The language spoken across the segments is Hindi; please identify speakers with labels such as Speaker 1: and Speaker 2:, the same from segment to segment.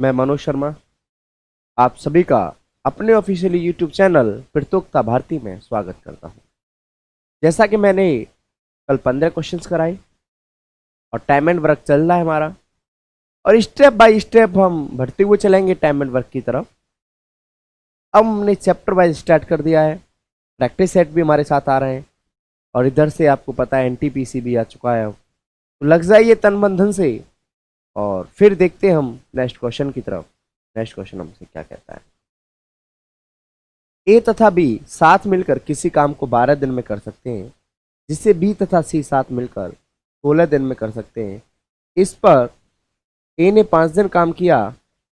Speaker 1: मैं मनोज शर्मा आप सभी का अपने ऑफिशियली यूट्यूब चैनल प्रतोक्ता भारती में स्वागत करता हूं। जैसा कि मैंने कल 15 क्वेश्चंस कराए और टाइम एंड वर्क चल रहा है हमारा, और स्टेप बाय स्टेप हम बढ़ते हुए चलेंगे टाइम एंड वर्क की तरफ। अब हमने चैप्टर वाइज स्टार्ट कर दिया है, प्रैक्टिस सेट भी हमारे साथ आ रहे हैं और इधर से आपको पता है एनटीपीसी भी आ चुका है। तो लग जाइए तन मन धन से और फिर देखते हैं हम नेक्स्ट क्वेश्चन की तरफ। नेक्स्ट क्वेश्चन हमसे क्या कहता है। ए तथा बी साथ मिलकर किसी काम को 12 दिन में कर सकते हैं, जिससे बी तथा सी साथ मिलकर 16 दिन में कर सकते हैं। इस पर ए ने 5 दिन काम किया,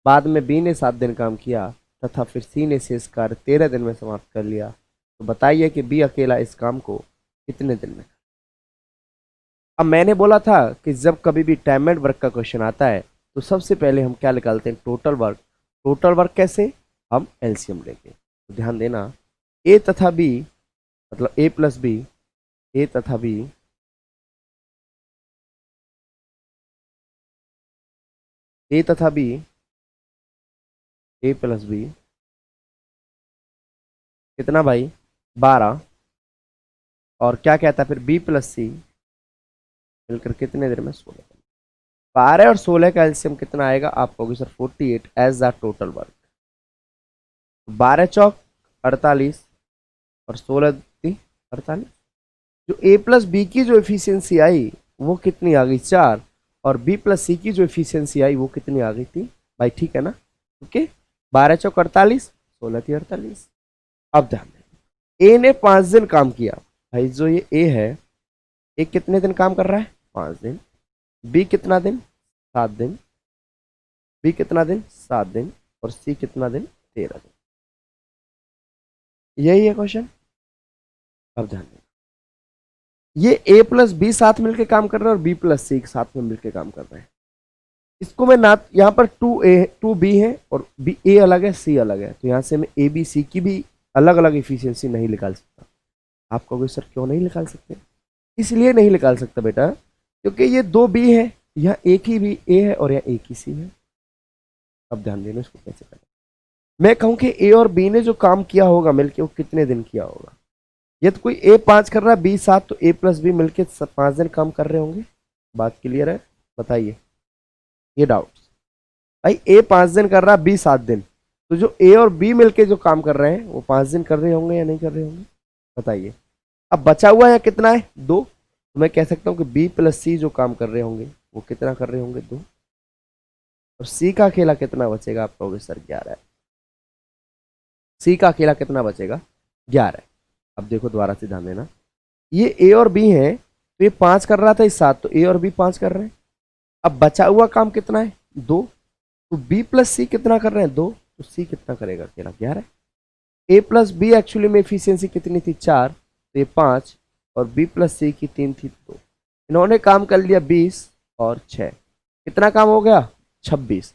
Speaker 1: बाद में बी ने 7 दिन काम किया तथा फिर सी ने शेष कार्य 13 दिन में समाप्त कर लिया। तो बताइए कि बी अकेला इस काम को कितने दिन में। अब मैंने बोला था कि जब कभी भी टाइम एंड वर्क का क्वेश्चन आता है तो सबसे पहले हम क्या निकालते हैं, टोटल वर्क। टोटल वर्क कैसे, हम एलसीएम लेके। तो ध्यान देना, ए तथा बी मतलब ए प्लस बी, ए तथा बी ए तथा बी, ए प्लस बी कितना भाई 12, और क्या कहता है फिर बी प्लस सी मिलकर कितने देर में 16। 12 और 16 का एलसीएम कितना आएगा, आप कहोगे sir 48 as the total work. 12 चौक 48 और 16 48। जो ए प्लस बी की जो एफिशिएंसी आई वो कितनी आ गई 4, और बी प्लस सी की जो एफिशिएंसी आई वो कितनी आ गई थी भाई, ठीक है ना। ओके, 12 चौक 48, 16 थी 48। अब ध्यान दें, ए ने 5 दिन काम किया भाई, जो ये ए है ए कितने दिन काम कर रहा है 5 दिन, बी कितना दिन 7 दिन, बी कितना दिन 7 दिन, और सी कितना दिन 13 दिन। यही है क्वेश्चन। अब ध्यान दें, ये ए प्लस बी साथ मिलकर काम कर रहे हैं और बी प्लस सी साथ में मिलकर काम कर रहे हैं। इसको मैं ना यहाँ पर 2B है और बी ए अलग है सी अलग है, तो यहाँ से मैं ए बी सी की भी अलग अलग इफिशियंसी नहीं निकाल सकता। आप कहोगे सर क्यों नहीं निकाल सकते, इसलिए नहीं निकाल सकता बेटा क्योंकि ये 2B है, यहाँ एक ही बी ए है और यहाँ एक ही सी है। अब ध्यान देना इसको कैसे करें। मैं कहूँ कि ए और बी ने जो काम किया होगा मिलके वो कितने दिन किया होगा। ये तो कोई ए 5 कर रहा है बी 7, तो ए प्लस बी मिलके 5 दिन काम कर रहे होंगे। बात क्लियर है, बताइए ये डाउट। भाई ए 5 दिन कर रहा है बी 7 दिन, तो जो ए और बी मिलके जो काम कर रहे हैं वो 5 दिन कर रहे होंगे या नहीं कर रहे होंगे, बताइए। अब बचा हुआ है कितना है 2, तो मैं कह सकता हूँ कि बी प्लस सी जो काम कर रहे होंगे वो कितना कर रहे होंगे 2, और सी का अकेला कितना बचेगा, आप कहोगे सर 11। सी का अकेला कितना बचेगा 11। अब देखो दोबारा से ध्यान देना, ये ए और बी है तो ये 5 कर रहा था इस 7, तो ए और बी 5 कर रहे हैं। अब बचा हुआ काम कितना है 2, तो बी प्लस सी कितना कर रहे हैं 2, तो सी कितना करेगा अकेला 11। ए प्लस बी एक्चुअली में एफिशिएंसी कितनी थी 4, तो ये 5, और बी प्लस सी की 3 थी 2। इन्होंने काम कर लिया 20 और 6, कितना काम हो गया 26।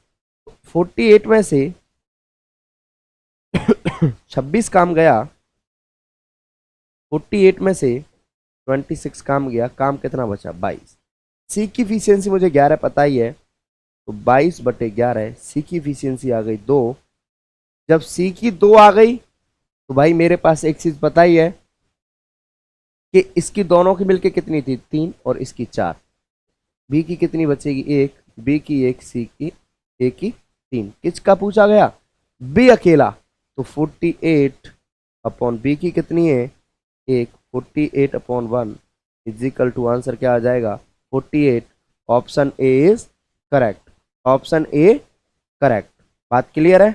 Speaker 1: 48 में से 26 काम गया, 48 में से 26 काम गया, काम कितना बचा 22। सी की इफिशियंसी मुझे 11 पता ही है, तो 22/11 सी की इफिशियंसी आ गई 2। जब सी की 2 आ गई तो भाई मेरे पास एक चीज पता ही है कि इसकी दोनों की मिलके कितनी थी 3 और इसकी 4। बी की कितनी बचेगी 1, बी की 1, सी की ए की 3। किसका पूछा गया बी अकेला, तो 48 अपॉन बी की कितनी है 1, 48/1 इजिकल टू आंसर क्या आ जाएगा 48। Option A is correct, option A correct. बात क्लियर है,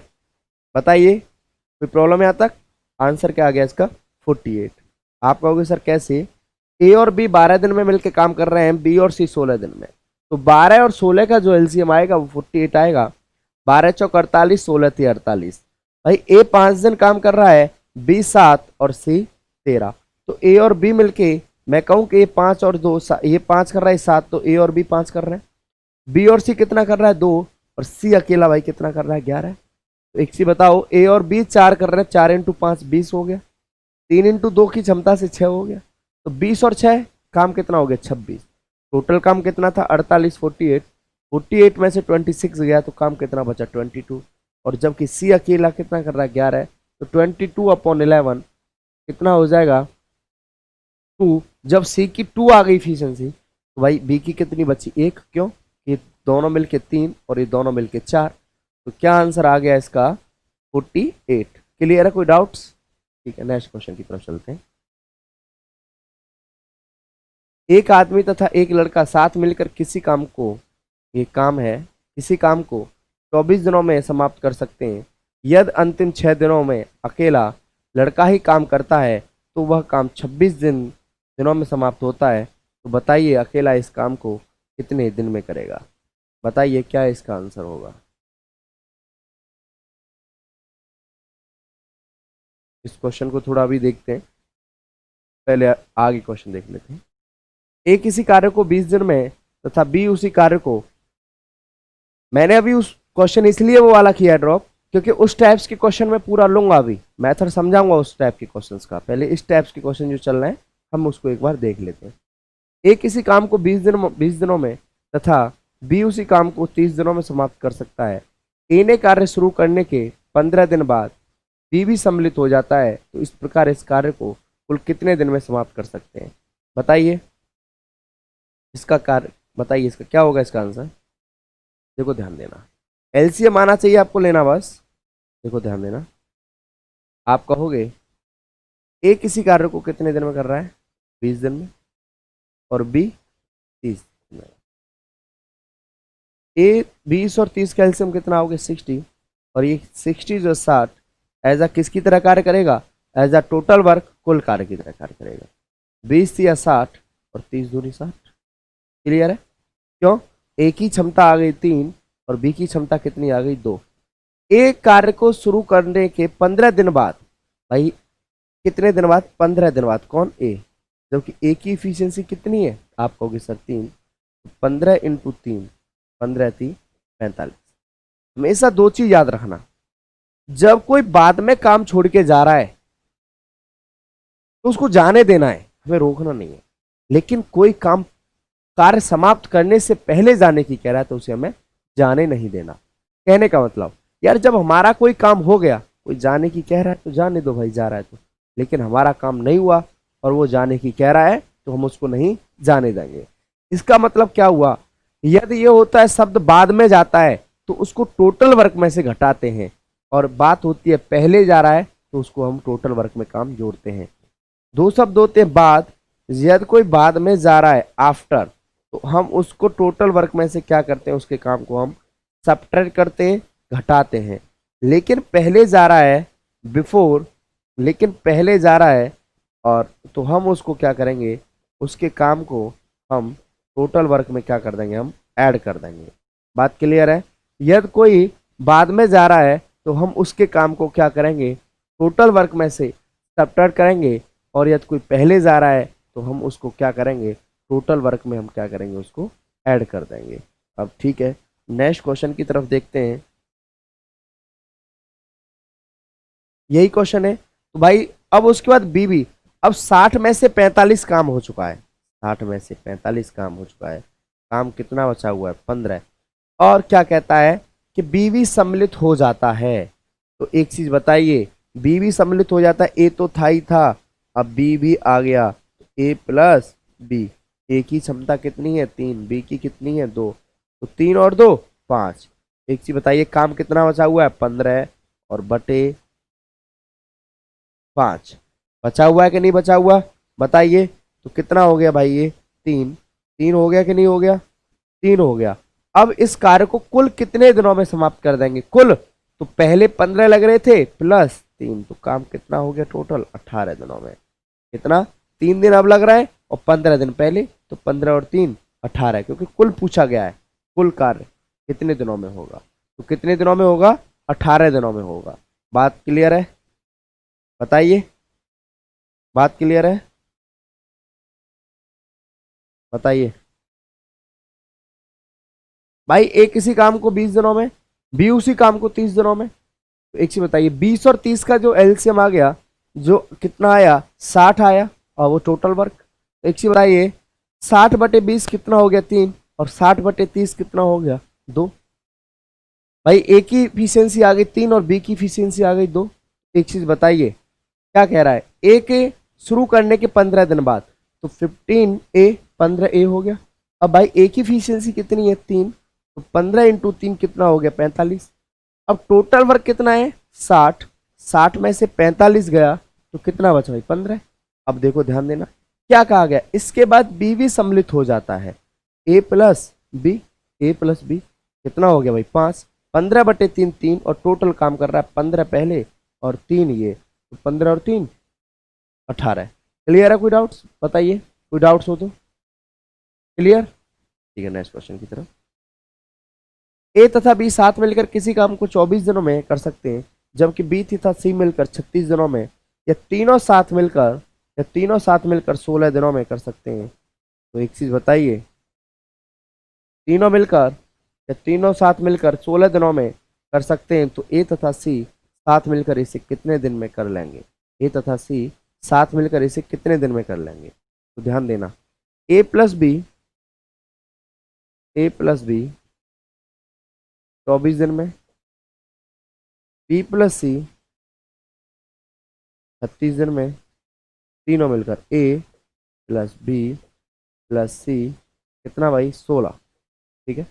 Speaker 1: बताइए कोई प्रॉब्लम है यहाँ तक। आंसर क्या आ गया इसका 48। आप कहोगे सर कैसे, ए और बी 12 दिन में मिलकर काम कर रहे हैं, बी और सी 16 दिन में, तो 12 और 16 का जो एलसीएम आएगा वो 48 आएगा। 12 चौक 48, 16 थी 48। भाई ए 5 दिन काम कर रहा है, बी 7 और सी 13, तो ए और बी मिलके मैं कहूं कि ये 5 और 2, ये 5 कर रहा है 7, तो ए और बी 5 कर रहे हैं। बी और सी कितना कर रहा है 2, और सी अकेला भाई कितना कर रहा है 11। तो एक सी बताओ, ए और बी 4 कर रहे हैं, 4 × 5 20 हो गया, 3 × 2 की क्षमता से 6 हो गया, तो 20 और 6 काम कितना हो गया 26। टोटल काम कितना था 48, 48, 48 में से 26 गया तो काम कितना बचा 22, और जबकि सी अकेला कितना कर रहा है 11 है, तो 22/11 कितना हो जाएगा 2। जब सी की 2 आ गई इफिशिएंसी तो भाई बी की कितनी बची 1, क्यों, ये दोनों मिलके 3 और ये दोनों मिलके 4, तो क्या आंसर आ गया इसका 48। क्लियर है, कोई डाउट्स? ठीक है, नेक्स्ट क्वेश्चन की तरफ चलते हैं। एक आदमी तथा एक लड़का साथ मिलकर किसी काम को, ये काम है, किसी काम को 24 दिनों में समाप्त कर सकते हैं। यदि अंतिम 6 दिनों में अकेला लड़का ही काम करता है तो वह काम 26 दिनों में समाप्त होता है। तो बताइए अकेला इस काम को कितने दिन में करेगा? बताइए क्या इसका आंसर होगा। इस क्वेश्चन को थोड़ा अभी देखते हैं, पहले आगे क्वेश्चन देख लेते हैं। ए किसी कार्य को 20 दिन में तथा बी उसी कार्य को, मैंने अभी उस क्वेश्चन इसलिए वो वाला किया ड्रॉप क्योंकि उस टाइप्स के क्वेश्चन में पूरा लूंगा, अभी मेथड समझाऊंगा उस टाइप के क्वेश्चंस का। पहले इस टाइप्स के क्वेश्चन जो चल रहे हैं हम उसको एक बार देख लेते हैं। ए किसी काम को 20 दिनों में तथा बी उसी काम को 30 दिनों में समाप्त कर सकता है। ए ने कार्य शुरू करने के 15 दिन बाद बी भी सम्मिलित हो जाता है, तो इस प्रकार इस कार्य को कुल कितने दिन में समाप्त कर सकते हैं? बताइए इसका कार्य, बताइए इसका क्या होगा इसका आंसर। देखो ध्यान देना, एलसीएम आना चाहिए आपको लेना, बस देखो ध्यान देना। आप कहोगे ए किसी कार्य को कितने दिन में कर रहा है 20 दिन में, और बी 30 दिन में। ए 20 और 30 का एलसीएम कितना हो गया 60, और ये 60 जो 60 एज अ किसकी तरह कार्य करेगा, एज अ टोटल वर्क कुल कार्य की तरह कार्य करेगा। 20 या 60 और 30 दूनी 60। क्लियर है? क्यों, ए की क्षमता आ गई 3 और बी की क्षमता कितनी आ गई 2। एक कार्य को शुरू करने के 15 दिन बाद, भाई कितने दिन बाद 15 दिन बाद, कौन ए, जबकि ए की इफिशियंसी कितनी है आप कहोगे सर 3, 15 × 3 15 3 45। हमेशा दो चीज याद रखना, जब कोई बाद में काम छोड़ के जा रहा है तो उसको जाने देना है, हमें रोकना नहीं है। लेकिन कोई काम कार्य समाप्त करने से पहले जाने की कह रहा है तो उसे हमें जाने नहीं देना। कहने का मतलब यार जब हमारा कोई काम हो गया, कोई जाने की कह रहा है तो जाने दो भाई, जा रहा है तो, लेकिन हमारा काम नहीं हुआ और वो जाने की कह रहा है तो हम उसको नहीं जाने देंगे। इसका मतलब क्या हुआ, यदि ये होता है शब्द बाद में जाता है तो उसको टोटल वर्क में से घटाते हैं, और बात होती है पहले जा रहा है तो उसको हम टोटल वर्क में काम जोड़ते हैं। दो शब्द होते हैं बाद, यदि कोई बाद में जा रहा है आफ्टर, तो हम उसको टोटल वर्क में से क्या करते हैं, उसके काम को हम सब्ट्रैक्ट करते हैं, घटाते हैं। लेकिन पहले जा रहा है बिफोर, लेकिन पहले जा रहा है और तो हम उसको क्या करेंगे, उसके काम को हम टोटल वर्क में क्या कर देंगे, हम ऐड कर देंगे। बात क्लियर है? यदि कोई बाद में जा रहा है तो हम उसके काम को क्या करेंगे, टोटल वर्क में से सब्ट्रैक्ट करेंगे, और यदि कोई पहले जा रहा है तो हम उसको क्या करेंगे, टोटल वर्क में हम क्या करेंगे, उसको ऐड कर देंगे। अब ठीक है, नेक्स्ट क्वेश्चन की तरफ देखते हैं। यही क्वेश्चन है तो भाई अब उसके बाद बीबी, अब 60 में से 45 काम हो चुका है, 60 में से 45 काम हो चुका है, काम कितना बचा हुआ है 15, और क्या कहता है कि बीवी सम्मिलित हो जाता है। तो एक चीज बताइए, बीवी सम्मिलित हो जाता है, ए तो था ही था, अब बी भी आ गया, ए प्लस बी, ए की क्षमता कितनी है 3, बी की कितनी है 2, तो 3 और 2 5। एक चीज बताइए, काम कितना बचा हुआ है 15 और बटे 5, बचा हुआ है कि नहीं बचा हुआ, बताइए। तो कितना हो गया भाई, ये 3 हो गया कि नहीं हो गया, 3 हो गया। अब इस कार्य को कुल कितने दिनों में समाप्त कर देंगे, कुल, तो पहले 15 लग रहे थे प्लस 3, तो काम कितना हो गया टोटल 18 दिनों में। कितना, 3 दिन अब लग रहा है और 15 दिन पहले, तो 15 और 3 18, क्योंकि कुल पूछा गया है, कुल कार्य कितने दिनों में होगा, तो कितने दिनों में होगा 18 दिनों में होगा। बात क्लियर है, बताइए, बात क्लियर है, बताइए भाई। ए किसी काम को 20 दिनों में, बी उसी काम को 30 दिनों में, तो एक चीज बताइए 20 और 30 का जो एलसीएम आ गया, जो कितना आया 60 आया, और वो टोटल वर्क। एक चीज बताइए 60 बटे 20 कितना हो गया 3, और 60/30 कितना हो गया 2। भाई ए की इफिशियंसी आ गई 3 और बी की इफिशियंसी आ गई 2। एक चीज बताइए क्या कह रहा है, ए के शुरू करने के 15 दिन बाद, तो 15A 15A हो गया। अब भाई ए की इफिशियंसी कितनी है 3, तो 15 × 3 कितना हो गया 45। अब टोटल वर्क कितना है 60, 60 में से 45 गया तो कितना बचा भाई 15। अब देखो ध्यान देना क्या कहा गया, इसके बाद बी भी सम्मिलित हो जाता है, ए प्लस बी कितना हो गया भाई 5, 15/3 3, और टोटल काम कर रहा है 15 पहले और 3 ये, तो 15 और 3 18। क्लियर है, कोई डाउट्स बताइए, कोई डाउट्स हो तो क्लियर। ठीक है, नेक्स्ट क्वेश्चन की तरफ। ए तथा बी साथ मिलकर किसी काम को 24 दिनों में कर सकते हैं, जबकि बी तथा सी मिलकर 36 दिनों में, या तीनों साथ मिलकर 16 दिनों में कर सकते हैं। तो एक चीज बताइए, तीनों साथ मिलकर 16 दिनों में कर सकते हैं, तो ए तथा सी साथ मिलकर इसे कितने दिन में कर लेंगे, ए तथा सी साथ मिलकर इसे कितने दिन में कर लेंगे। तो ध्यान देना, ए प्लस बी 24 दिन में, बी प्लस सी 36 दिन में, तीनों मिलकर ए प्लस बी प्लस सी कितना भाई 16। ठीक है,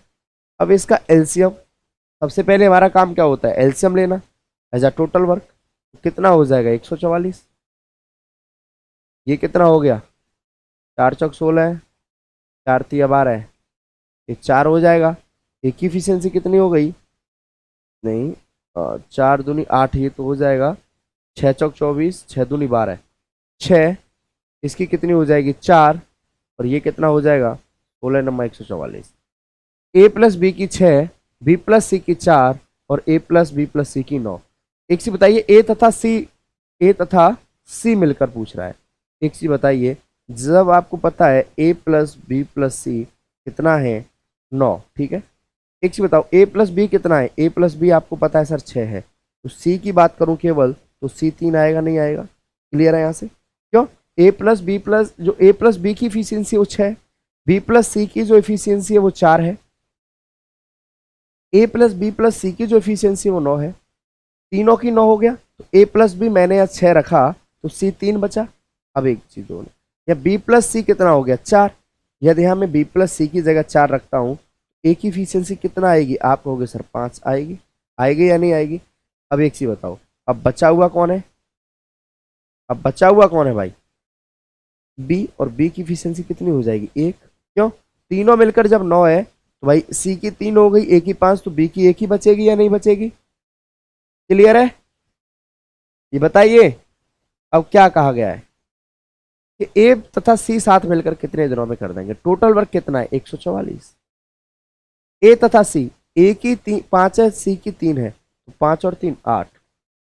Speaker 1: अब इसका एलसीएम, सबसे पहले हमारा काम क्या होता है एलसीएम लेना एज अ टोटल वर्क। कितना हो जाएगा 144, ये कितना हो गया 4 चौक 16 है, 4 तिया 12 है, ये 4 हो जाएगा। एक की इफिशियंसी कितनी हो गई, नहीं 4 दूनी 8, ये तो हो जाएगा 6 चौक 24, 6 दूनी 12, 6, इसकी कितनी हो जाएगी 4, और ये कितना हो जाएगा 16 नंबर 144। ए प्लस बी की 6, बी प्लस सी की 4, और ए प्लस बी प्लस सी की 9। एक चीज बताइए, ए तथा सी मिलकर पूछ रहा है। एक चीज बताइए, जब आपको पता है ए प्लस बी प्लस सी कितना है 9, ठीक है, एक चीज बताओ ए प्लस बी कितना है, ए प्लस बी आपको पता है सर 6 है, तो सी की बात करूं केवल तो सी 3 आएगा, नहीं आएगा। क्लियर है यहाँ से, क्यों ए प्लस बी की इफिशियंसी वो 6, बी प्लस सी की जो इफिशियंसी है वो 4 है, ए प्लस बी प्लस सी की जो इफिशियंसी वो 9 है, तीनों की 9 हो गया, तो ए प्लस बी मैंने यहाँ 6 रखा तो सी 3 बचा। अब एक चीज होने, या बी प्लस सी कितना हो गया 4, यदि यहाँ मैं बी प्लस सी की जगह 4 रखता हूँ, ए की इफिशियंसी कितना आएगी, आप कहोगे सर 5 आएगी या नहीं आएगी। अब एक चीज बताओ, अब बचा हुआ कौन है भाई, बी, और बी की इफिशियंसी कितनी हो जाएगी 1, क्यों तीनों मिलकर जब 9 है तो भाई सी की 3 हो गई, ए की 5, तो बी की 1 ही बचेगी या नहीं बचेगी। क्लियर है, ये बताइए। अब क्या कहा गया है कि ए तथा सी साथ मिलकर कितने दिनों में कर देंगे, टोटल वर्क कितना है 144। ए तथा सी, ए की 5 है, सी की 3 है, तो 5 और 3 8,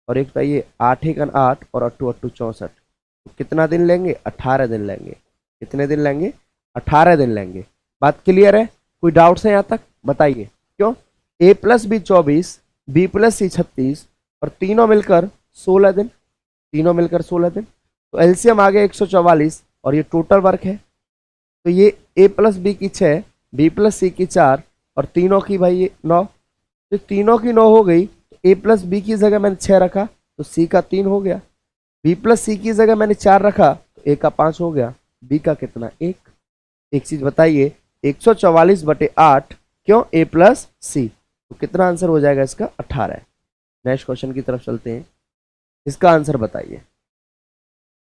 Speaker 1: और एक बताइए 8 1 8 और 8 8 64, तो कितना दिन लेंगे 18 दिन लेंगे। कितने दिन लेंगे 18 दिन लेंगे। बात क्लियर है, कोई डाउट्स है यहाँ तक बताइए। क्यों ए प्लस बी 24, बी प्लस सी 36, और तीनों मिलकर 16 दिन, तो एलसीएम आ गया 144, और ये टोटल वर्क है, तो ये ए प्लस बी की 6, बी प्लस सी की 4, और तीनों की भाई ये 9, तो तीनों की 9 हो गई, तो ए प्लस बी की जगह मैंने 6 रखा तो सी का 3 हो गया, बी प्लस सी की जगह मैंने 4 रखा तो ए का 5 हो गया, बी का कितना 1। एक चीज बताइए 144/8 क्यों ए प्लस सी, तो कितना आंसर हो जाएगा इसका 18 है। नेक्स्ट क्वेश्चन की तरफ चलते हैं, इसका आंसर बताइए,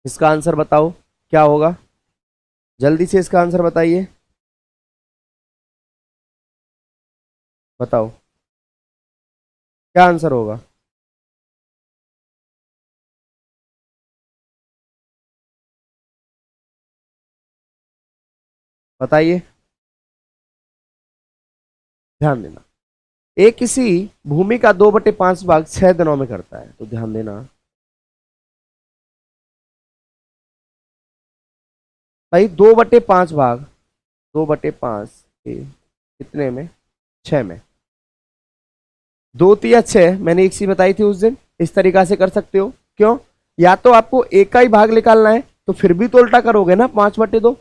Speaker 1: इसका आंसर बताओ क्या होगा, जल्दी से इसका आंसर बताइए, बताओ क्या आंसर होगा। बताइए, ध्यान देना, ए किसी भूमि का 2/5 भाग 6 दिनों में करता है, तो ध्यान देना भाई 2/5 भाग 2/5 कितने में 6 में, 2 तिया 6, मैंने एक चीज बताई थी उस दिन, इस तरीका से कर सकते हो। क्यों, या तो आपको एक का ही भाग निकालना है तो फिर भी तो उल्टा करोगे ना 5/2,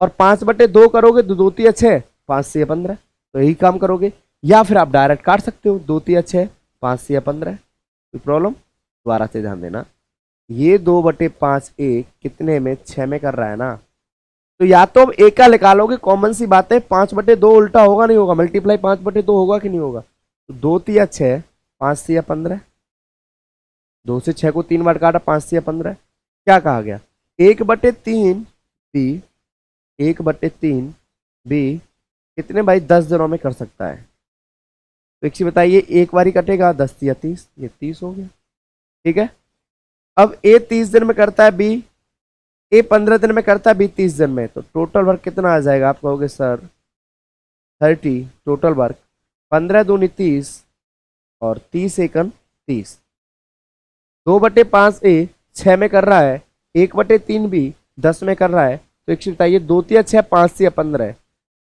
Speaker 1: और 5/2 करोगे तो 2 तिया 6, 5 से 15, तो यही काम करोगे। या फिर आप डायरेक्ट काट सकते हो, 2 तिया 6, 5 से 15, कोई प्रॉब्लम। दोबारा से ध्यान देना, ये 2/5 ए कितने में, 6 में कर रहा है ना, तो या तो अब ए का निकालोगे, कॉमन सी बात है, 5/2 उल्टा होगा नहीं होगा, मल्टीप्लाई 5/2 होगा कि नहीं होगा। तो 2 तिया 6, 5 से 15, 2 से 6 को 3 बार काटा, 5 से 15, क्या कहा गया, 1/3 बी, 1/3 बी कितने भाई 10 दिनों में कर सकता है। तो एक चीज बताइए, एक बार ही कटेगा, 10 या 30, ये 30 हो गया, ठीक है। अब ए 30 दिन में करता है, बी ए 15 दिन में करता है, बी 30 दिन में, तो टोटल वर्क कितना आ जाएगा, आप कहोगे सर 30 टोटल वर्क, 15 दूनी 30 और 30 एकन 30, 2/5 ए 6 में कर रहा है, 1/3 बी 10 में कर रहा है, तो एक चीज बताइए, 2 तिया 6, 5 से 15,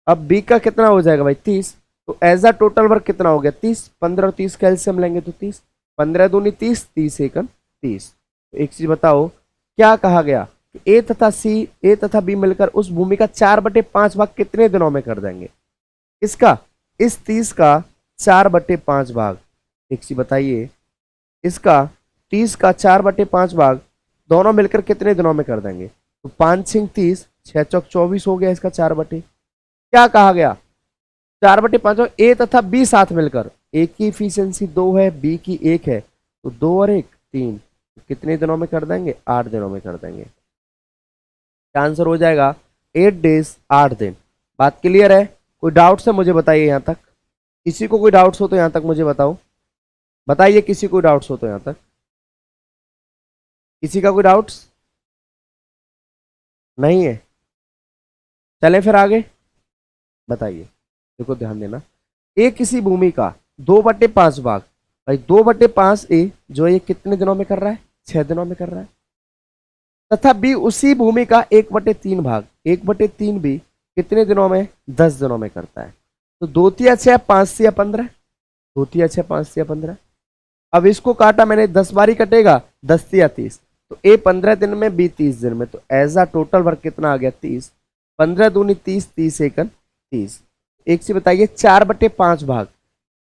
Speaker 1: अब बी का कितना हो जाएगा भाई 30, तो एज अ टोटल वर्क कितना हो गया 30, 15 और 30 कैल्शियम लेंगे तो 30, 15 दूनी 30, 30 एकन 30। तो एक चीज बताओ, क्या कहा गया, ए तथा सी, ए तथा बी मिलकर उस भूमि का 4/5 भाग कितने दिनों में कर देंगे, इसका, इस 30 का 4/5 भाग, एक चीज बताइए, इसका 30 का 4/5 भाग दोनों मिलकर कितने दिनों में कर देंगे, तो 5 6 30, 6 चौक 24 हो गया, इसका 4/, क्या कहा गया 4/5, ए तथा बी साथ मिलकर, ए की इफिशियंसी 2 है, बी की 1 है, तो 2 और 1 3, कितने दिनों में कर देंगे, 8 दिनों में कर देंगे। आंसर हो जाएगा 8 डेज, 8 दिन। बात क्लियर है, कोई डाउट्स है मुझे बताइए यहाँ तक, किसी को कोई डाउट्स हो तो यहाँ तक मुझे बताओ, बताइए किसी को डाउट्स हो तो यहाँ तक, किसी का कोई डाउट्स नहीं है, चलें फिर आगे, बताइए। देखो ध्यान देना, ए किसी भूमि का 2/5 भाग, भाई 2/5 ए जो है ये कितने दिनों में कर रहा है, 6 दिनों में कर रहा है, तथा बी उसी भूमि का 1/3 भाग, 1/3 बी कितने दिनों में, 10 दिनों में करता है। तो 2 तिया 6, 5 से 15, 2 तिया 6, 5 से 15, अब इसको काटा मैंने, 10 बारी कटेगा, 10 तिया 30, तो ए 15 दिन में, बी 30 दिन में, तो एज अ टोटल वर्क कितना आ गया 30, 15 दूनी 30, 30 एकन 30। एक से बताइए 4/5 भाग,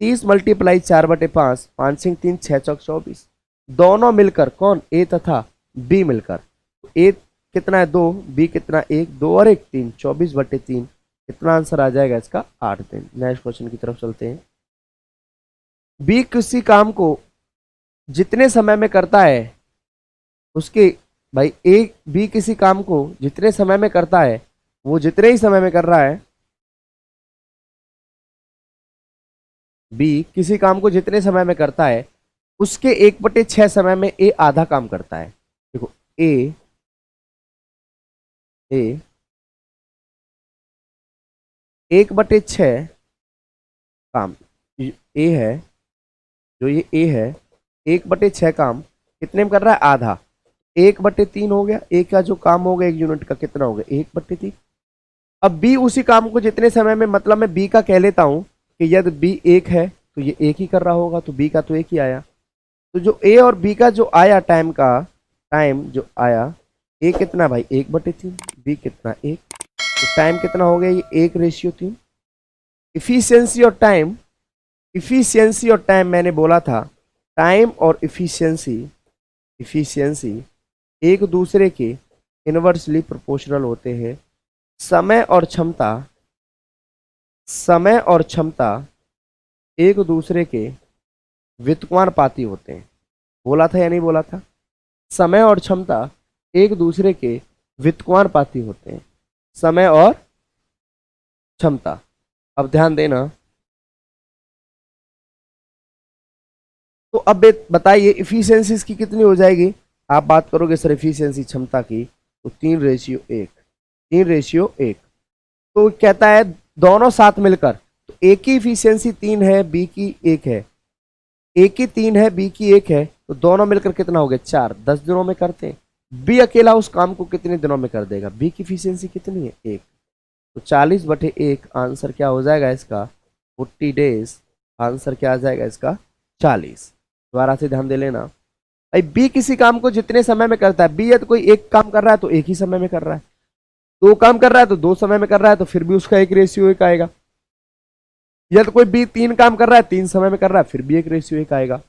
Speaker 1: 30 मल्टीप्लाई 4/5, 5 6 3, 6 चौक 24, दोनों मिलकर, कौन, ए तथा बी मिलकर, ए कितना है 2, बी कितना 1, 2 और 1 3, 24/3, कितना आंसर आ जाएगा इसका 8 दिन। नेक्स्ट क्वेश्चन की तरफ चलते हैं। बी किसी काम को जितने समय में करता है उसके, भाई ए बी किसी काम को जितने समय में करता है, वो जितने ही समय में कर रहा है, बी किसी काम को जितने समय में करता है उसके 1/6 समय में ए आधा काम करता है। देखो ए 1/6 काम, ए है जो ये ए है, 1/6 काम कितने में कर रहा है, आधा, 1/3 हो गया, ए का जो काम हो गया 1 यूनिट का कितना हो गया 1/3। अब बी उसी काम को जितने समय में, मतलब मैं बी का कह लेता हूं कि यदि बी 1 है तो ये 1 ही कर रहा होगा, तो बी का तो 1 ही आया, तो जो ए और बी का जो आया टाइम का, टाइम जो आया, ए कितना भाई 1/3, बी कितना 1, तो टाइम कितना हो गया, ये 1/3। इफिशियंसी और टाइम, इफिशियंसी और टाइम मैंने बोला था, टाइम और इफिशियंसी एक दूसरे के इनवर्सली प्रोपोर्शनल होते हैं। समय और क्षमता एक दूसरे के व्युत्क्रमानुपाती होते हैं। बोला था या नहीं बोला था, समय और क्षमता एक दूसरे के व्युत्क्रमानुपाती होते हैं, समय और क्षमता। अब ध्यान देना, तो अब बताइए इफिशियंसी इसकी कितनी हो जाएगी, आप बात करोगे सर इफिशियंसी क्षमता की, तो 3:1, 3:1, तो कहता है दोनों साथ मिलकर, तो ए की इफिशियंसी 3 है, बी की 1 है, ए की 3 है, बी की 1 है, तो दोनों मिलकर कितना हो गया 4, 10 दिनों में करते हैं। बी अकेला उस काम को कितने दिनों में कर देगा, बी की इफिशियंसी कितनी है 1, तो 40/1 आंसर क्या हो जाएगा इसका 40 डेज, आंसर क्या आ जाएगा इसका 40। दोबारा से ध्यान दे लेना, भाई बी किसी काम को जितने समय में करता है, बी है तो कोई एक काम कर रहा है तो एक ही समय में कर रहा है, 2 काम कर रहा है तो 2 समय में कर रहा है, तो फिर भी उसका 1:1 आएगा। या तो कोई बी 3 काम कर रहा है 3 समय में कर रहा है, फिर भी 1:1 आएगा।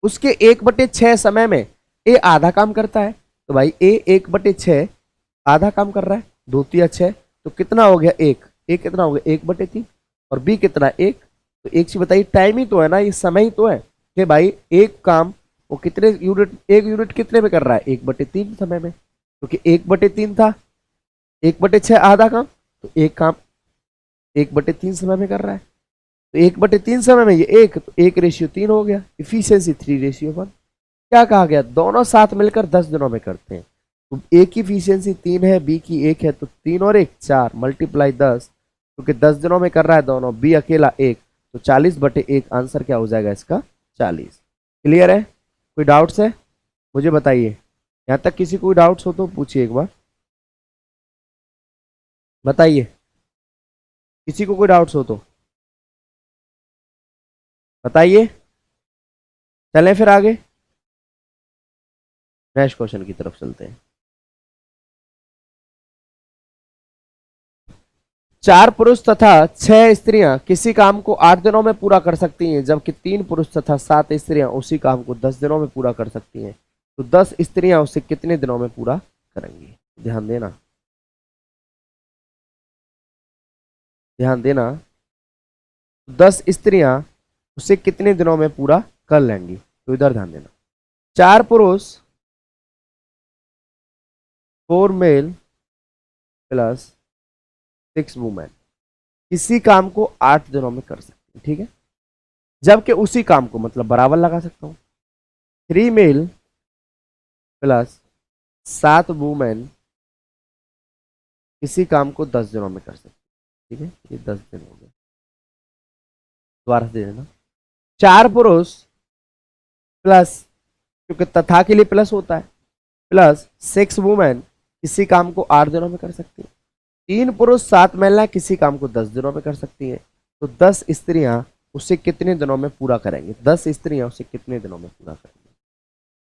Speaker 1: उसके 1/6 समय में ए आधा काम करता है, तो भाई ए 1/6 आधा काम कर रहा है, 2×3=6, तो कितना हो गया 1, ए कितना हो गया 1/3, और बी कितना 1। तो एक चीज बताइए, टाइम ही तो है ना, ये समय ही तो है कि भाई एक काम वो कितने यूनिट, 1 यूनिट कितने में कर रहा है 1/3 समय में, क्योंकि 1/3 था, 1/6 आधा काम, तो एक काम 1/3 समय में कर रहा है, तो 1/3 समय में ये एक, तो 1:3 हो गया, इफिशियंसी 3:1। क्या कहा गया, दोनों साथ मिलकर 10 दिनों में करते हैं, तो ए की इफिशियंसी 3 है, बी की 1 है, तो 3 और 1 4 मल्टीप्लाई 10, क्योंकि 10 दिनों में कर रहा है दोनों, बी अकेला 1, तो 40/1 आंसर क्या हो जाएगा इसका 40। क्लियर है, कोई डाउट्स है मुझे बताइए, यहां तक किसी कोई डाउट्स हो तो पूछिए एक बार, बताइए किसी को कोई डाउट्स हो तो बताइए, चलें फिर आगे नेक्स्ट क्वेश्चन की तरफ चलते हैं। 4 पुरुष तथा 6 स्त्रियां किसी काम को 8 दिनों में पूरा कर सकती हैं, जबकि 3 पुरुष तथा 7 स्त्रियां उसी काम को 10 दिनों में पूरा कर सकती हैं, तो 10 स्त्रियां उसे कितने दिनों में पूरा करेंगी। ध्यान देना, ध्यान देना, 10 स्त्रियां उसे कितने दिनों में पूरा कर लेंगी, तो इधर ध्यान देना। 4 पुरुष 4 मेल प्लस 6 वुमेन किसी काम को 8 दिनों में कर सकते हैं, ठीक है, जबकि उसी काम को, मतलब बराबर लगा सकता हूं, 3 मेल प्लस 7 वुमेन किसी काम को 10 दिनों में कर सकते हैं, ठीक है, ये 10 दिन हो गए, दोबारा से दे देना। 4 पुरुष प्लस, क्योंकि तथा के लिए प्लस होता है, प्लस 6 वुमेन किसी काम को 8 दिनों में कर सकती है, 3 पुरुष 7 महिलाएं किसी काम को 10 दिनों में कर सकती हैं, तो 10 स्त्रियां उसे कितने दिनों में पूरा करेंगे, 10 स्त्रियां उसे कितने दिनों में पूरा करेंगे।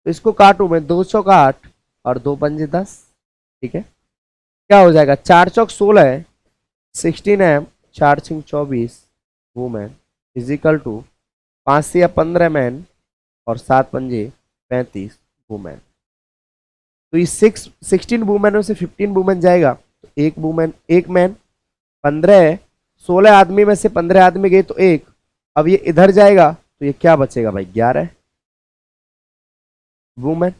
Speaker 1: तो इसको काटू मैं, 2 चौक 8 और 2 पंजे 10, ठीक है, क्या हो जाएगा, 4 चौक 16 है, 16 4 6 24 वुमेन इज इक्वल टू 5 से 15 मैन और 7 पंजे 35 वुमेन। तो ये 16 वुमेन में से 15 वुमेन जाएगा, तो एक वुमेन एक मैन, 15 16 आदमी में से 15 आदमी गए तो एक, अब ये इधर जाएगा तो ये क्या बचेगा भाई 11 वुमेन।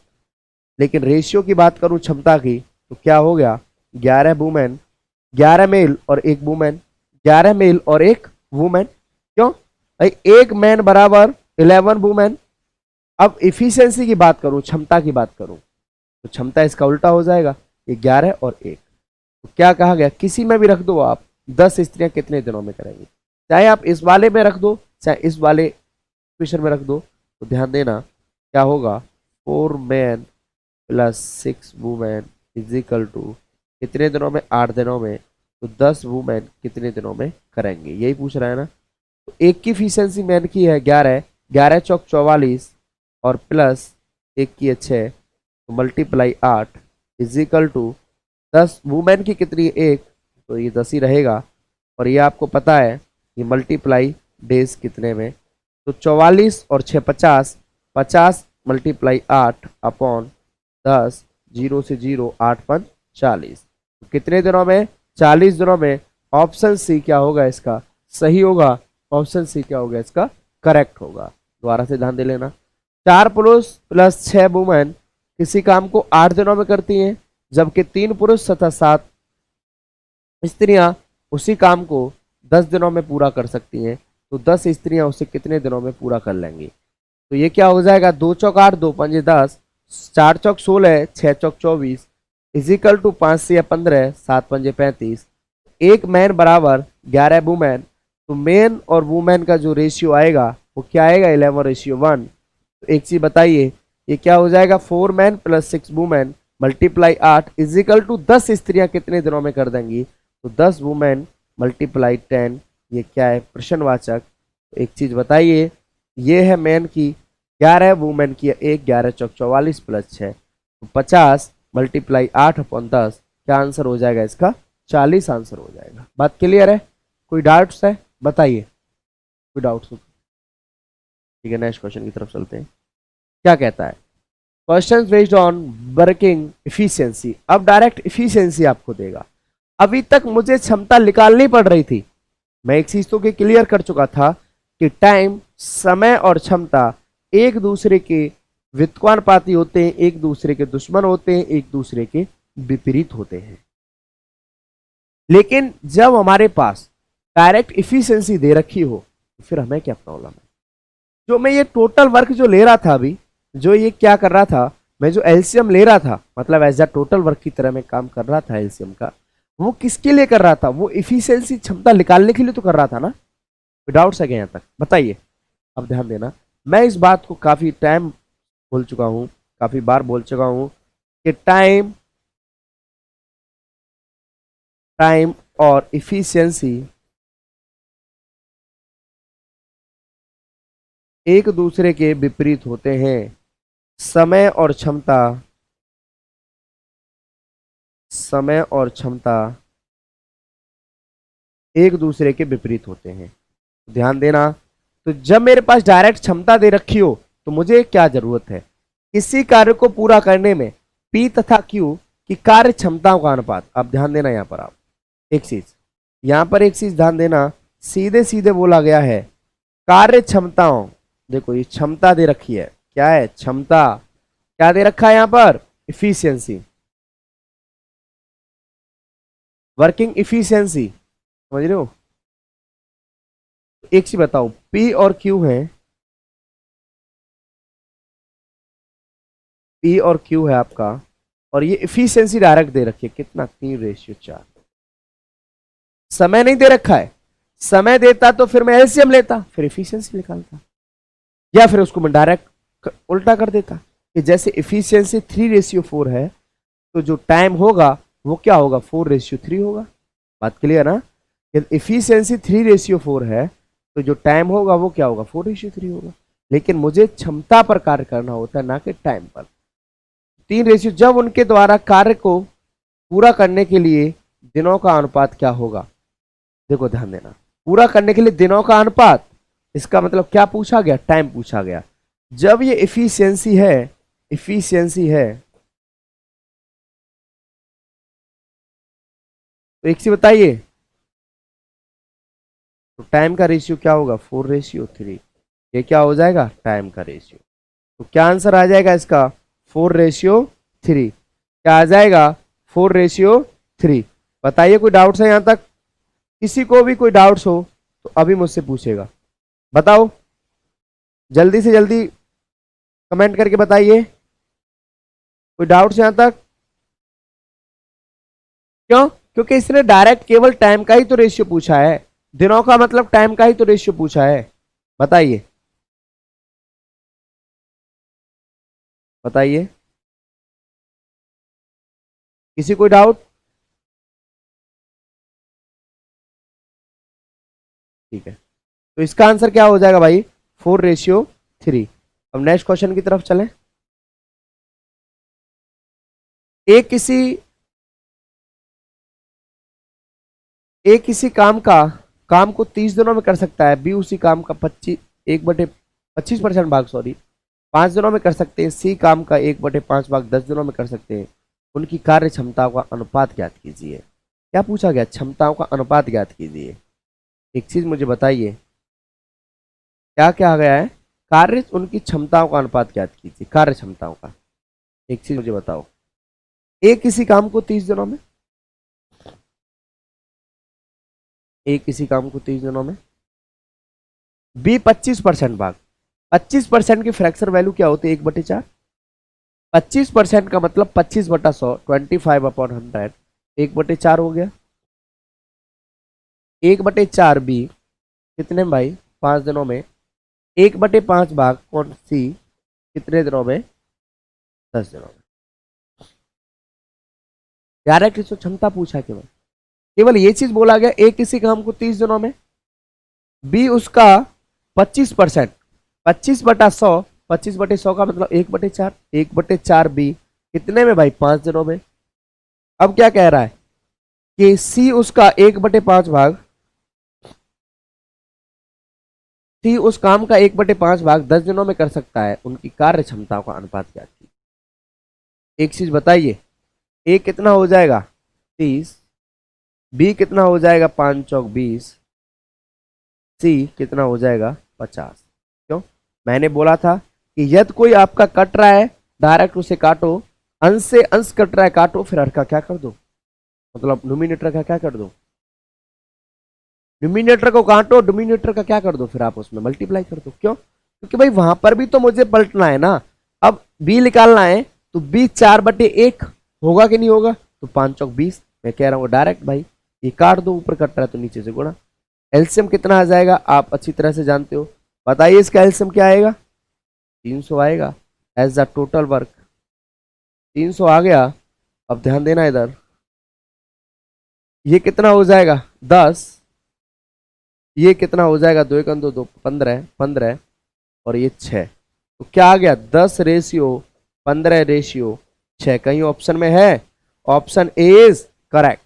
Speaker 1: लेकिन रेशियो की बात करूं क्षमता की, तो क्या हो गया 11 वुमेन, 11 मेल और एक वुमेन, 11 मेल और एक वुमेन, क्यों भाई एक मैन बराबर 11 वुमेन। अब इफिशियंसी की बात करूं, क्षमता की बात करूं, तो क्षमता इसका उल्टा हो जाएगा, ये 11 और 1, तो क्या कहा गया, किसी में भी रख दो आप, 10 स्त्रियां कितने दिनों में करेंगी, चाहे आप इस वाले में रख दो चाहे इस वाले क्वेश्चन में रख दो, तो ध्यान देना क्या होगा, 4 man plus 6 women is equal to कितने दिनों में, 8 दिनों में, तो 10 वुमेन कितने दिनों में करेंगे, यही पूछ रहा है ना। तो एक की इफिशियंसी मैन की है 11, 11 चौक 44 और प्लस एक की है 6, तो multiply 8 is equal to 10 women की कितनी, एक, तो ये 10 ही रहेगा, और ये आपको पता है ये मल्टीप्लाई डेज कितने में, तो 44 और 6 50, 50 मल्टीप्लाई 8 अपॉन 10, 0 से 0 8 5 40, तो कितने दिनों में 40 दिनों में। ऑप्शन सी क्या होगा इसका सही होगा, ऑप्शन सी क्या होगा इसका करेक्ट होगा। दोबारा से ध्यान दे लेना, 4 पुरुष प्लस 6 वुमेन किसी काम को 8 दिनों में करती हैं, जबकि 3 पुरुष तथा 7 स्त्रियां उसी काम को 10 दिनों में पूरा कर सकती हैं, तो 10 स्त्रियां उसे कितने दिनों में पूरा कर लेंगी। तो ये क्या हो जाएगा, 2 चौक 8 2 पंजे 10, 4 चौक 16 6 चौक 24 इजिकल टू 5 से 15 7 पंजे 35, एक मैन बराबर 11 वुमेन, तो मैन और वुमेन का जो रेशियो आएगा वो क्या आएगा 11:1। तो एक चीज बताइए ये क्या हो जाएगा, 4 man plus 6 women multiply 8 is equal to 10 स्त्रियां कितने दिनों में कर देंगी, तो 10 वुमेन मल्टीप्लाई 10, ये क्या है प्रश्नवाचक। तो एक चीज बताइए ये है मैन की 11, वुमेन की 1, 11 चौक 44 प्लस 6, तो 50 मल्टीप्लाई 8 अपॉन 10, क्या आंसर हो जाएगा इसका 40 आंसर हो जाएगा। बात क्लियर है, कोई डाउट्स है बताइए, कोई डाउट्स हो? ठीक है, नेक्स्ट क्वेश्चन की तरफ चलते हैं। क्या कहता है, question based on working efficiency. अब डायरेक्ट इफिशियंसी आपको देगा। अभी तक मुझे क्षमता निकालनी पड़ रही थी। मैं एक चीज तो क्लियर कर चुका था कि टाइम, समय और क्षमता एक दूसरे के व्युत्क्रमानुपाती होते हैं, एक दूसरे के दुश्मन होते हैं, एक दूसरे के विपरीत होते हैं। लेकिन जब हमारे पास डायरेक्ट इफिशियंसी दे रखी हो तो फिर हमें क्या प्रॉब्लम है? जो मैं ये टोटल वर्क जो ले रहा था अभी, जो ये क्या कर रहा था, मैं जो एलसीएम ले रहा था, मतलब एज अ टोटल वर्क की तरह मैं काम कर रहा था एलसीएम का, वो किसके लिए कर रहा था? वो इफिशियंसी, क्षमता निकालने के लिए तो कर रहा था ना। डाउट्स है क्या यहां तक बताइए? अब ध्यान देना, मैं इस बात को काफी टाइम बोल चुका हूं, काफी बार बोल चुका हूं कि टाइम और इफिशियंसी एक दूसरे के विपरीत होते हैं। समय और क्षमता एक दूसरे के विपरीत होते हैं। ध्यान देना, तो जब मेरे पास डायरेक्ट क्षमता दे रखी हो तो मुझे क्या जरूरत है? किसी कार्य को पूरा करने में P तथा Q की कार्य क्षमताओं का अनुपात। अब ध्यान देना, यहां पर आप एक चीज ध्यान देना, सीधे सीधे बोला गया है कार्य क्षमताओं। देखो ये क्षमता दे रखी है, क्या है? क्षमता। क्या दे रखा है यहां पर? Efficiency, working efficiency. समझ रहे हो? एक चीज बताओ, P और Q है, P और Q है आपका, और ये इफिशियंसी डायरेक्ट दे रखी है कितना? 3:4। समय नहीं दे रखा है। समय देता तो फिर मैं एलसीएम लेता, फिर इफिशियंसी निकालता, या फिर उसको मैं डायरेक्ट उल्टा कर देता कि जैसे इफिशियंसी 3:4 है तो जो टाइम होगा वो क्या होगा? 4:3 होगा। बात क्लियर ना? इफिशियंसी 3:4 है तो जो टाइम होगा वो क्या होगा? 4:3 होगा। लेकिन मुझे क्षमता पर कार्य करना होता है, ना कि टाइम पर। 3:, जब उनके द्वारा कार्य को पूरा करने के लिए दिनों का अनुपात क्या होगा? देखो ध्यान देना, पूरा करने के लिए दिनों का अनुपात, इसका मतलब क्या पूछा गया? टाइम पूछा गया। जब ये इफिशियंसी है तो एक चीज बताइए, तो टाइम का रेशियो क्या होगा? 4:3। ये क्या हो जाएगा? टाइम का रेशियो। तो क्या आंसर आ जाएगा इसका? 4:3। क्या आ जाएगा? 4:3। बताइए, कोई डाउट्स है यहां तक? किसी को भी कोई डाउट्स हो तो अभी मुझसे पूछेगा। बताओ, जल्दी से जल्दी कमेंट करके बताइए, कोई डाउट्स यहां तक? क्यों? क्योंकि इसने डायरेक्ट केवल टाइम का ही तो रेशियो पूछा है, दिनों का मतलब टाइम का ही तो रेशियो पूछा है। बताइए बताइए, किसी कोई डाउट? ठीक है, तो इसका आंसर क्या हो जाएगा भाई? 4:3। अब नेक्स्ट क्वेश्चन की तरफ चलें। एक किसी काम को 30 दिनों में कर सकता है, बी उसी काम का 25% भाग 5 दिनों में कर सकते हैं, सी काम का 1/5 भाग 10 दिनों में कर सकते हैं। उनकी कार्य क्षमताओं का अनुपात ज्ञात कीजिए। क्या पूछा गया? क्षमताओं का अनुपात ज्ञात कीजिए। एक चीज मुझे बताइए, क्या क्या आ गया है? कार्य, उनकी क्षमताओं का अनुपात ज्ञात कीजिए, कार्य क्षमताओं का। एक चीज मुझे बताओ, एक किसी काम को 30 दिनों में, बी 25% भाग, 25% की फ्रैक्चर वैल्यू क्या होती है? 1/4। 25% का मतलब 25/100, 25/100, 1/4 हो गया। 1/4 बी कितने में भाई? 5 दिनों में। 1/5 भाग कौन? सी कितने दिनों में? 10 दिनों में। डायरेक्ट इसको क्षमता पूछा, केवल ये चीज बोला गया, एक किसी काम को 30 दिनों में, बी उसका 25%, 25/100, 25/100 का मतलब 1/4, 1/4 बी कितने में भाई? 5 दिनों में। अब क्या कह रहा है कि सी उसका 1/5 भाग सी उस काम का 1/5 भाग 10 दिनों में कर सकता है, उनकी कार्य क्षमता का अनुपात क्या थी। एक चीज बताइए, ए कितना हो जाएगा 30, बी कितना हो जाएगा 5 चौक 20, सी कितना हो जाएगा 50। क्यों? मैंने बोला था कि यदि कोई आपका कट रहा है डायरेक्ट उसे काटो, अंश से अंश कट रहा है काटो, फिर हर का क्या कर दो, मतलब न्यूमिनेटर का क्या कर दो, न्यूमिनेटर को काटो, डिनोमिनेटर का क्या कर दो, फिर आप उसमें मल्टीप्लाई कर दो। क्यों? क्योंकि भाई वहां पर भी तो मुझे पलटना है ना। अब बी निकालना है तो बी 4/1 होगा कि नहीं होगा, तो 5 चौक 20। मैं कह रहा हूँ डायरेक्ट भाई ये काट दो, ऊपर कट रहा है तो नीचे से गुणा। एलसीएम कितना आ जाएगा आप अच्छी तरह से जानते हो, बताइए इसका एलसीएम क्या आएगा, 300 आएगा एज द टोटल वर्क। 300 आ गया। अब ध्यान देना इधर, ये कितना हो जाएगा 10, ये कितना हो जाएगा 2 1 2 2 15 और ये 6। तो क्या आ गया 10:15:6। कहीं ऑप्शन में है, ऑप्शन ए इज करेक्ट।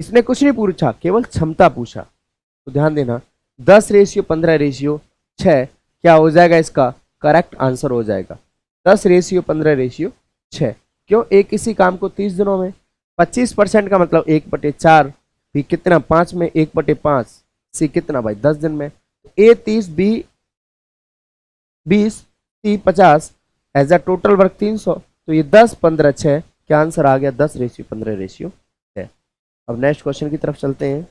Speaker 1: इसने कुछ नहीं पूछा, केवल क्षमता पूछा। तो ध्यान देना 10:15:6 क्या हो जाएगा, इसका करेक्ट आंसर हो जाएगा 10:15:6। क्यों? एक इसी काम को 30 दिनों में 25% का मतलब 1/4, भी कितना 5 में 1/5, सी कितना भाई 10 दिन में। A 30, B 20, C 50, as a total work 300। तो ये 10:15:6 क्या आंसर आ गया 10:15:6। अब नेक्स्ट क्वेश्चन की तरफ चलते हैं।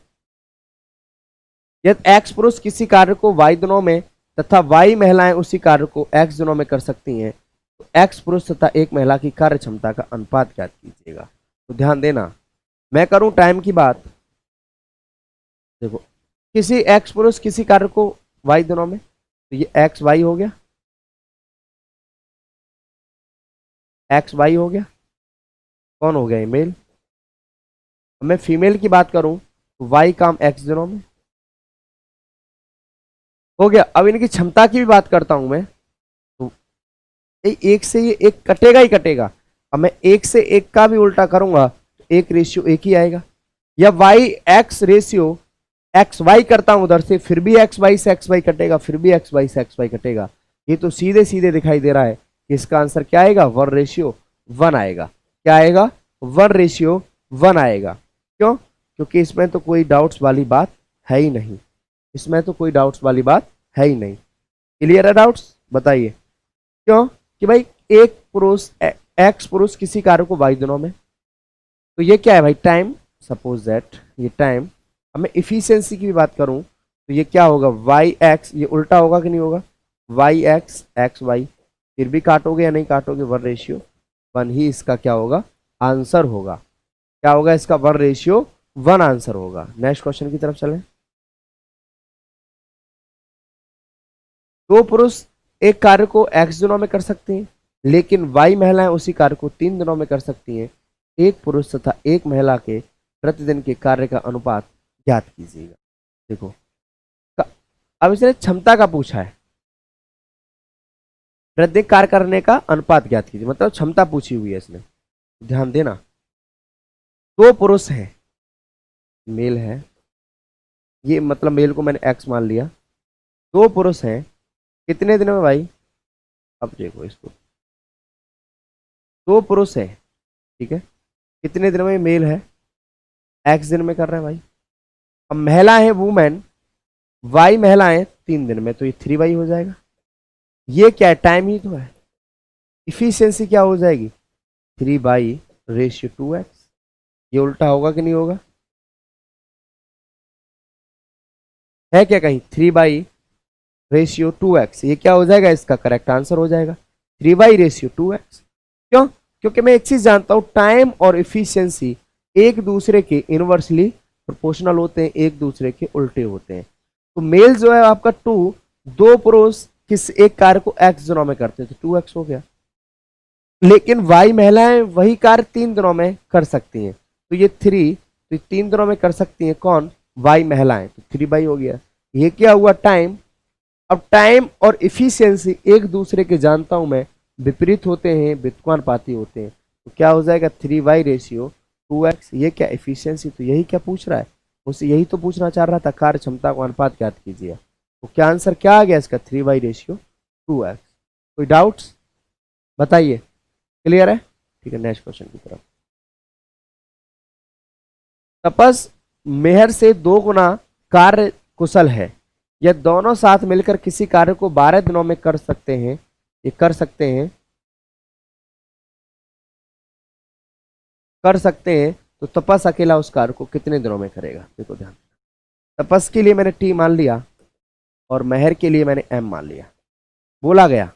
Speaker 1: यदि एक्स पुरुष किसी कार्य को वाई दिनों में तथा वाई महिलाएं उसी कार्य को एक्स दिनों में कर सकती हैं, तो एक्स पुरुष तथा एक महिला की कार्य क्षमता का अनुपात ज्ञात कीजिएगा। तो ध्यान देना, मैं करूं टाइम की बात, देखो किसी एक्स पुरुष किसी कार्य को वाई दिनों में, तो ये एक्स वाई हो गया, एक्स वाई हो गया, कौन हो गया, मेल। मैं फीमेल की बात करूं तो वाई काम एक्स दिनों में हो गया। अब इनकी क्षमता की भी बात करता हूं मैं, तो एक से ये एक कटेगा ही कटेगा। अब मैं एक से एक का भी उल्टा करूंगा तो एक रेशियो एक ही आएगा, या y x ratio x y करता हूं उधर से, फिर भी एक्स वाई से एक्स वाई कटेगा, फिर भी एक्स वाई से एक्स वाई कटेगा। ये तो सीधे सीधे दिखाई दे रहा है कि इसका आंसर क्या आएगा 1:1 आएगा। क्या आएगा 1:1 आएगा। क्यों? क्योंकि इसमें तो कोई डाउट्स वाली बात है ही नहीं, इसमें तो कोई डाउट्स वाली बात है ही नहीं। क्लियर है डाउट्स, बताइए। क्यों? कि भाई एक पुरुष एक्स पुरुष किसी कार्य को वाई दिनों में, तो ये क्या है भाई टाइम, सपोज दैट ये टाइम। अब मैं इफिशियंसी की भी बात करूं तो ये क्या होगा वाई एक्स, ये उल्टा होगा कि नहीं होगा, वाई एक्स एक्स वाई, फिर भी काटोगे या नहीं काटोगे 1:1 ही इसका क्या होगा आंसर होगा। क्या होगा इसका 1:1 आंसर होगा। नेक्स्ट क्वेश्चन की तरफ चलें। दो पुरुष एक कार्य को एक्स दिनों में कर सकते हैं, लेकिन वाई महिलाएं उसी कार्य को 3 दिनों में कर सकती हैं। एक पुरुष तथा एक महिला के प्रतिदिन के कार्य का अनुपात ज्ञात कीजिएगा। देखो अब इसने क्षमता का पूछा है, प्रतिदिन कार्य करने का अनुपात ज्ञात कीजिए, मतलब क्षमता पूछी हुई है इसने। ध्यान देना, दो पुरुष हैं, मेल है, ये मतलब मेल को मैंने एक्स मान लिया। दो पुरुष हैं कितने दिन में भाई, अब देखो इसको, दो पुरुष है ठीक है, कितने दिन में मेल है एक्स दिन में कर रहे हैं भाई। अब महिला है वुमेन, वाई महिला है 3 दिन में, तो ये 3y हो जाएगा। ये क्या है टाइम ही तो है। इफिशियंसी क्या हो जाएगी 3/2x। ये उल्टा होगा कि नहीं होगा, है क्या कहीं 3/2x, ये क्या हो जाएगा इसका करेक्ट आंसर हो जाएगा 3/2x। क्यों? क्योंकि मैं एक चीज जानता हूं, टाइम और इफिशियंसी एक दूसरे के इनवर्सली प्रोपोर्शनल होते हैं, एक दूसरे के उल्टे होते हैं। तो मेल जो है आपका 2, दो पुरुष किस एक कार्य को x दिनों में करते हैं तो 2x हो गया, लेकिन y महिलाएं वही कार्य 3 दिनों में कर सकती हैं, तो ये 3, तो ये 3 दिनों में कर सकती हैं कौन, y महिलाएं, तो 3 हो गया। ये क्या हुआ टाइम। अब टाइम और इफिशियंसी एक दूसरे के जानता हूं मैं विपरीत होते हैं, व्युत्क्रमानुपाती होते हैं, तो क्या हो जाएगा 3y/2x। ये क्या इफिशियंसी, तो यही क्या पूछ रहा है, उससे यही तो पूछना चाह रहा था, कार्य क्षमता को अनुपात ज्ञात कीजिए। तो क्या आंसर क्या आ गया इसका 3/2x। कोई डाउट्स बताइए, क्लियर है? ठीक है, नेक्स्ट क्वेश्चन की तरफ। तपस मेहर से 2 गुना कार्य कुशल है, यह दोनों साथ मिलकर किसी कार्य को 12 दिनों में कर सकते हैं। ये कर सकते हैं तो तपस अकेला उस कार्य को कितने दिनों में करेगा? देखो ध्यान, तपस के लिए मैंने टी मान लिया और मेहर के लिए मैंने एम मान लिया। बोला गया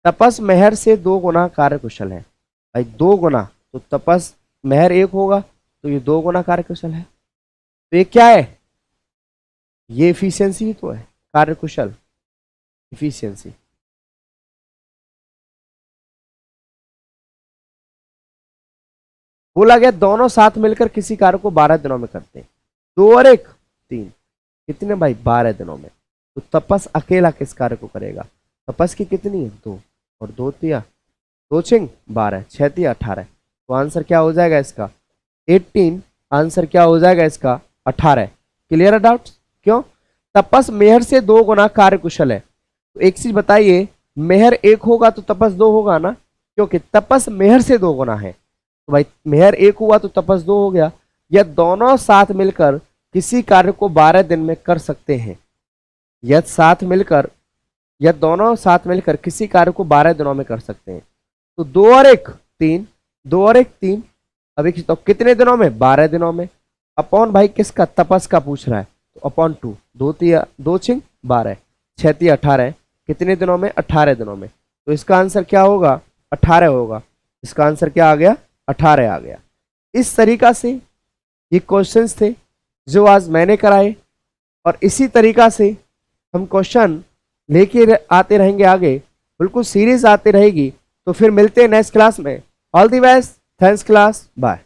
Speaker 1: तपस मेहर से 2 गुना कार्य कुशल है। भाई 2 गुना, तो तपस मेहर 1 होगा तो ये 2 गुना कार्य कुशल है। तो ये क्या है? ये इफिशियंसी ही तो है, कार्य कुशल इफिशियंसी। बोला गया दोनों साथ मिलकर किसी कार्य को 12 दिनों में करते हैं। 2 और 1 3, कितने भाई? 12 दिनों में। तो तपस अकेला किस कार्य को करेगा? तपस की कितनी है? 2 और 2 तिया 2 छिंग 12, 6 तिया 18। तो आंसर क्या हो जाएगा इसका? 18। आंसर क्या हो जाएगा इसका? 18। क्लियर है डाउट? क्यों? तपस मेहर से 2 गुना कार्य कुशल है। तो एक चीज बताइए, मेहर 1 होगा तो तपस 2 होगा ना, क्योंकि तपस मेहर से 2 गुना है। तो भाई मेहर 1 हुआ तो तपस 2 हो गया। यह दोनों साथ मिलकर किसी कार्य को 12 दिन में कर सकते हैं। यह दोनों साथ मिलकर किसी कार्य को 12 दिनों में कर सकते हैं। तो 2 और 1 3, 2 और 1 3। अब एक तो कितने दिनों में? 12 दिनों में। अपॉन भाई किसका? तपस का पूछ रहा है, तो अपॉन 2, 2 तिया 2 छिंग 12, 6 तिया 18। कितने दिनों में? 18 दिनों में। तो इसका आंसर क्या होगा? 18 होगा। इसका आंसर क्या आ गया? 18 आ गया। इस तरीका से ये क्वेश्चंस थे जो आज मैंने कराए, और इसी तरीका से हम क्वेश्चन लेके आते रहेंगे आगे, बिल्कुल सीरीज आती रहेगी। तो फिर मिलते हैं नेक्स्ट क्लास में। All the best, thanks class, bye.